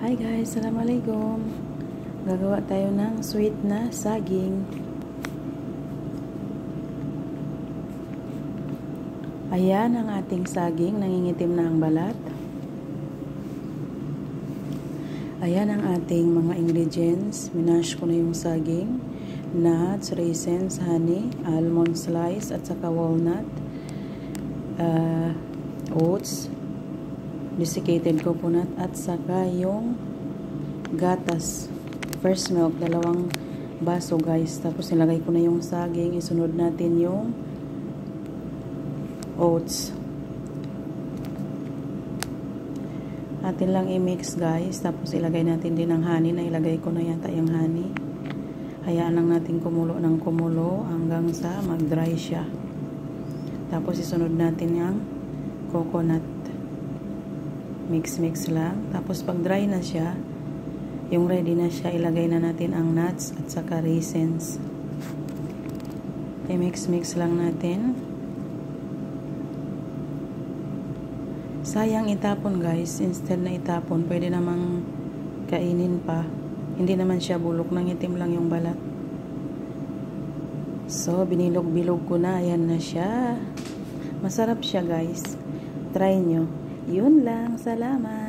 Hi guys, assalamualaikum. Gagawa tayo ng sweet na saging. Ayan ang ating saging, nangingitim na ang balat. Ayan ang ating mga ingredients. Minash ko na yung saging, nuts, raisins, honey, almond slice at saka walnut, oats, desiccated coconut at saka yung gatas, first milk, 2 baso guys. Tapos nilagay ko na yung saging, isunod natin yung oats. Atin lang i-mix guys, tapos ilagay natin din ang honey, na ilagay ko na yata yung honey. Hayaan lang natin kumulo ng kumulo hanggang sa mag-dry siya. Tapos isunod natin yung coconut. Mix lang. Tapos pag dry na siya, yung ready na siya, ilagay na natin ang nuts at saka raisins. I-mix lang natin. Sayang itapon guys. Instead na itapon, pwede namang kainin pa. Hindi naman siya bulok, nangitim lang yung balat. So, binilog-bilog ko na. Ayan na siya. Masarap siya guys. Try nyo. Yun lang. Salamat.